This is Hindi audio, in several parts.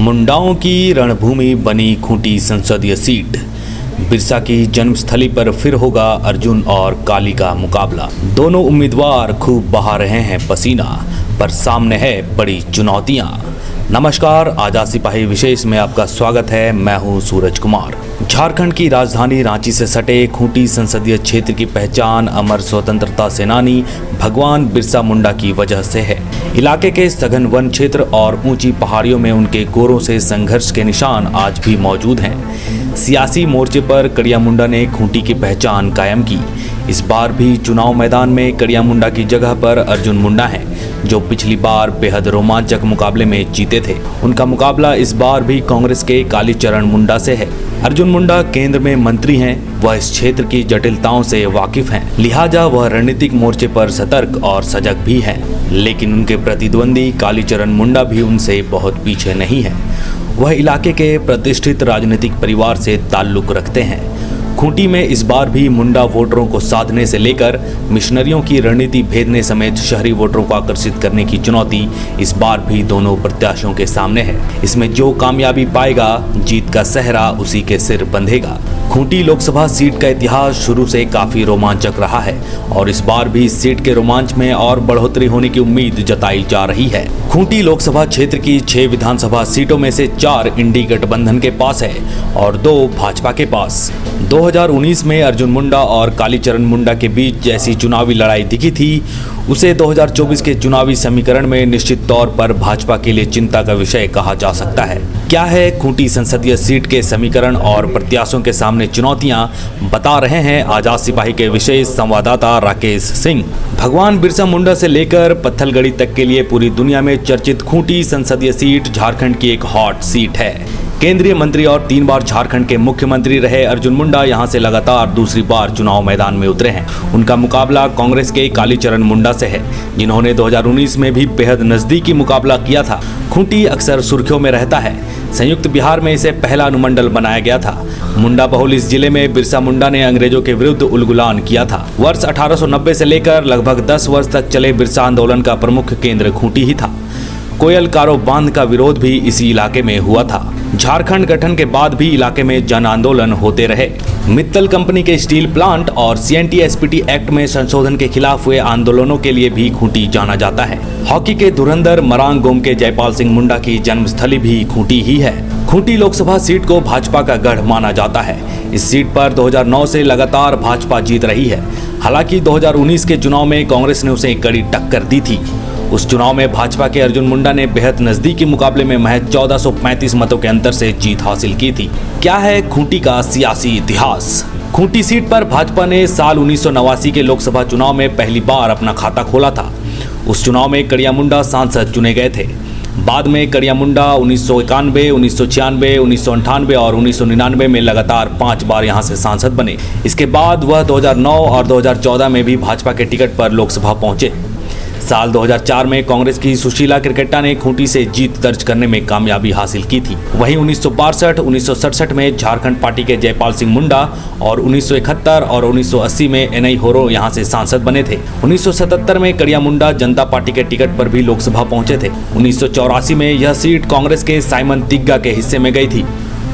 मुंडाओं की रणभूमि बनी खूंटी संसदीय सीट। बिरसा की जन्मस्थली पर फिर होगा अर्जुन और काली का मुकाबला। दोनों उम्मीदवार खूब बहा रहे हैं पसीना, पर सामने है बड़ी चुनौतियां। नमस्कार, आजाद सिपाही विशेष में आपका स्वागत है। मैं हूं सूरज कुमार। झारखंड की राजधानी रांची से सटे खूंटी संसदीय क्षेत्र की पहचान अमर स्वतंत्रता सेनानी भगवान बिरसा मुंडा की वजह से है। इलाके के सघन वन क्षेत्र और ऊंची पहाड़ियों में उनके गोरों से संघर्ष के निशान आज भी मौजूद हैं। सियासी मोर्चे पर कड़िया मुंडा ने खूंटी की पहचान कायम की। इस बार भी चुनाव मैदान में कड़िया मुंडा की जगह पर अर्जुन मुंडा हैं, जो पिछली बार बेहद रोमांचक मुकाबले में जीते थे। उनका मुकाबला इस बार भी कांग्रेस के कालीचरण मुंडा से है। अर्जुन मुंडा केंद्र में मंत्री हैं, वह इस क्षेत्र की जटिलताओं से वाकिफ हैं, लिहाजा वह रणनीतिक मोर्चे पर सतर्क और सजग भी हैं। लेकिन उनके प्रतिद्वंदी कालीचरण मुंडा भी उनसे बहुत पीछे नहीं है। वह इलाके के प्रतिष्ठित राजनीतिक परिवार से ताल्लुक रखते हैं। खूंटी में इस बार भी मुंडा वोटरों को साधने से लेकर मिशनरियों की रणनीति भेदने समेत शहरी वोटरों को आकर्षित करने की चुनौती इस बार भी दोनों प्रत्याशियों के सामने है। इसमें जो कामयाबी पाएगा, जीत का सेहरा उसी के सिर बंधेगा। खूंटी लोकसभा सीट का इतिहास शुरू से काफी रोमांचक रहा है और इस बार भी इस सीट के रोमांच में और बढ़ोतरी होने की उम्मीद जताई जा रही है। खूंटी लोकसभा क्षेत्र की 6 विधानसभा सीटों में से 4 इंडी गठबंधन के पास है और 2 भाजपा के पास। 2019 में अर्जुन मुंडा और कालीचरण मुंडा के बीच जैसी चुनावी लड़ाई दिखी थी, उसे 2024 के चुनावी समीकरण में निश्चित तौर पर भाजपा के लिए चिंता का विषय कहा जा सकता है। क्या है खूंटी संसदीय सीट के समीकरण और प्रत्याशियों के सामने चुनौतियां, बता रहे हैं आजाद सिपाही के विशेष संवाददाता राकेश सिंह। भगवान बिरसा मुंडा से लेकर पत्थलगड़ी तक के लिए पूरी दुनिया में चर्चित खूंटी संसदीय सीट झारखंड की एक हॉट सीट है। केंद्रीय मंत्री और 3 बार झारखंड के मुख्यमंत्री रहे अर्जुन मुंडा यहां से लगातार दूसरी बार चुनाव मैदान में उतरे हैं। उनका मुकाबला कांग्रेस के कालीचरण मुंडा से है, जिन्होंने 2019 में भी बेहद नजदीकी मुकाबला किया था। खूंटी अक्सर सुर्खियों में रहता है। संयुक्त बिहार में इसे पहला अनुमंडल बनाया गया था। मुंडा बहुल इस जिले में बिरसा मुंडा ने अंग्रेजों के विरुद्ध उलगुलान किया था। वर्ष 1890 से लेकर लगभग 10 वर्ष तक चले बिरसा आंदोलन का प्रमुख केंद्र खूंटी ही था। कोयल कारो बांध का विरोध भी इसी इलाके में हुआ था। झारखंड गठन के बाद भी इलाके में जन आंदोलन होते रहे। मित्तल कंपनी के स्टील प्लांट और CNT-SPD एक्ट में संशोधन के खिलाफ हुए आंदोलनों के लिए भी खूंटी जाना जाता है। हॉकी के धुरंधर मरांग गोम के जयपाल सिंह मुंडा की जन्मस्थली भी खूंटी ही है। खूंटी लोकसभा सीट को भाजपा का गढ़ माना जाता है। इस सीट पर 2009 से लगातार भाजपा जीत रही है। हालांकि 2019 के चुनाव में कांग्रेस ने उसे कड़ी टक्कर दी थी। उस चुनाव में भाजपा के अर्जुन मुंडा ने बेहद नजदीकी मुकाबले में महज 1435 मतों के अंतर से जीत हासिल की थी। क्या है खूंटी का सियासी इतिहास? खूंटी सीट पर भाजपा ने साल 1989 के लोकसभा चुनाव में पहली बार अपना खाता खोला था। उस चुनाव में कड़िया मुंडा सांसद चुने गए थे। बाद में कड़िया मुंडा 1991, 1996, 1998 और 1999 में लगातार 5 बार यहां से सांसद बने। इसके बाद वह 2009 और 2014 में भी भाजपा के टिकट पर लोकसभा पहुंचे। साल 2004 में कांग्रेस की सुशीला क्रिकेटा ने खूंटी से जीत दर्ज करने में कामयाबी हासिल की थी। वहीं 1962, 1967 में झारखंड पार्टी के जयपाल सिंह मुंडा और 1971 और 1980 में एनआई होरो यहां से सांसद बने थे। 1977 में कड़िया मुंडा जनता पार्टी के टिकट पर भी लोकसभा पहुंचे थे। 1984 में यह सीट कांग्रेस के साइमन तिग्गा के हिस्से में गई थी।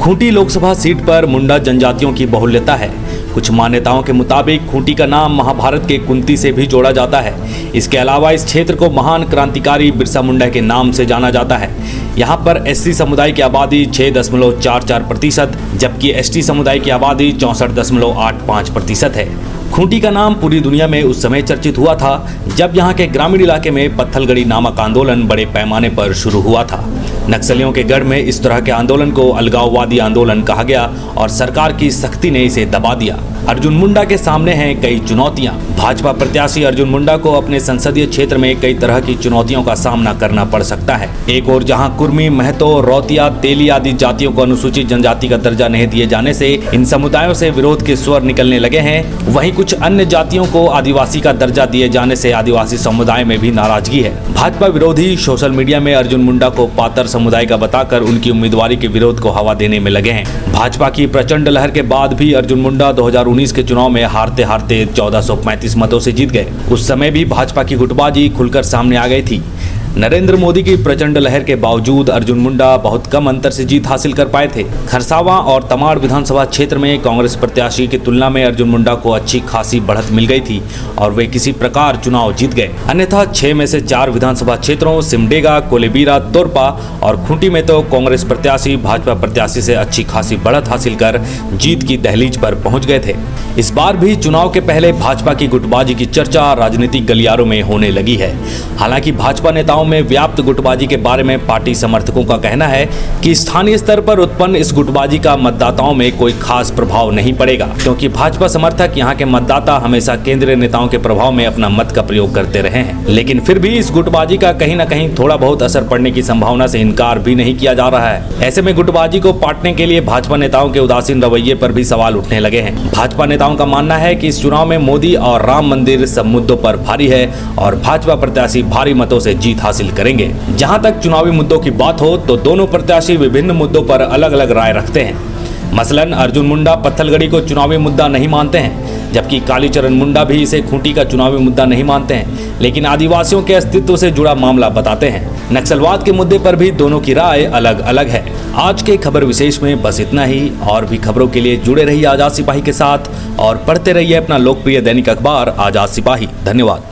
खूंटी लोकसभा सीट पर मुंडा जनजातियों की बहुल्यता है। कुछ मान्यताओं के मुताबिक खूंटी का नाम महाभारत के कुंती से भी जोड़ा जाता है। इसके अलावा इस क्षेत्र को महान क्रांतिकारी बिरसा मुंडा के नाम से जाना जाता है। यहाँ पर SC समुदाय की आबादी 6.44%, जबकि ST समुदाय की आबादी 64.85% है। खूंटी का नाम पूरी दुनिया में उस समय चर्चित हुआ था जब यहाँ के ग्रामीण इलाके में पत्थलगड़ी नामक आंदोलन बड़े पैमाने पर शुरू हुआ था। नक्सलियों के गढ़ में इस तरह के आंदोलन को अलगाववादी आंदोलन कहा गया और सरकार की सख्ती ने इसे दबा दिया। अर्जुन मुंडा के सामने हैं कई चुनौतियां। भाजपा प्रत्याशी अर्जुन मुंडा को अपने संसदीय क्षेत्र में कई तरह की चुनौतियों का सामना करना पड़ सकता है। एक और जहां कुर्मी, महतो, रौतिया, तेली आदि जातियों को अनुसूचित जनजाति का दर्जा नहीं दिए जाने से इन समुदायों से विरोध के स्वर निकलने लगे हैं, वहीं कुछ अन्य जातियों को आदिवासी का दर्जा दिए जाने से आदिवासी समुदाय में भी नाराजगी है। भाजपा विरोधी सोशल मीडिया में अर्जुन मुंडा को पातर समुदाय का बताकर उनकी उम्मीदवारी के विरोध को हवा देने में लगे हैं। भाजपा की प्रचंड लहर के बाद भी अर्जुन मुंडा 2019 के चुनाव में हारते हारते 1435 मतों से जीत गए। उस समय भी भाजपा की गुटबाजी खुलकर सामने आ गई थी। नरेंद्र मोदी की प्रचंड लहर के बावजूद अर्जुन मुंडा बहुत कम अंतर से जीत हासिल कर पाए थे। खरसावां और तमाड़ विधानसभा क्षेत्र में कांग्रेस प्रत्याशी की तुलना में अर्जुन मुंडा को अच्छी खासी बढ़त मिल गई थी और वे किसी प्रकार चुनाव जीत गए। अन्यथा 6 में से 4 विधानसभा क्षेत्रों सिमडेगा, कोलेबिरा, तोरपा और खूंटी में तो कांग्रेस प्रत्याशी भाजपा प्रत्याशी से अच्छी खासी बढ़त हासिल कर जीत की दहलीज पर पहुंच गए थे। इस बार भी चुनाव के पहले भाजपा की गुटबाजी की चर्चा राजनीतिक गलियारों में होने लगी है। हालांकि भाजपा नेताओं में व्याप्त गुटबाजी के बारे में पार्टी समर्थकों का कहना है कि स्थानीय स्तर पर उत्पन्न इस गुटबाजी का मतदाताओं में कोई खास प्रभाव नहीं पड़ेगा, क्योंकि भाजपा समर्थक यहां के मतदाता हमेशा केंद्रीय नेताओं के प्रभाव में अपना मत का प्रयोग करते रहे हैं। लेकिन फिर भी इस गुटबाजी का कहीं न कहीं थोड़ा बहुत असर पड़ने की संभावना से इनकार भी नहीं किया जा रहा है। ऐसे में गुटबाजी को पाटने के लिए भाजपा नेताओं के उदासीन रवैये पर भी सवाल उठने लगे हैं। भाजपा नेताओं का मानना है कि इस चुनाव में मोदी और राम मंदिर सब मुद्दों पर भारी है और भाजपा प्रत्याशी भारी मतों से जीत हासिल करेंगे। जहां तक चुनावी मुद्दों की बात हो तो दोनों प्रत्याशी विभिन्न मुद्दों पर अलग अलग राय रखते हैं। मसलन अर्जुन मुंडा पत्थलगड़ी को चुनावी मुद्दा नहीं मानते हैं, जबकि कालीचरण मुंडा भी इसे खूंटी का चुनावी मुद्दा नहीं मानते हैं, लेकिन आदिवासियों के अस्तित्व से जुड़ा मामला बताते हैं। नक्सलवाद के मुद्दे पर भी दोनों की राय अलग अलग है। आज के खबर विशेष में बस इतना ही। और भी खबरों के लिए जुड़े रहिए आजाद सिपाही के साथ और पढ़ते रहिए अपना लोकप्रिय दैनिक अखबार आजाद सिपाही। धन्यवाद।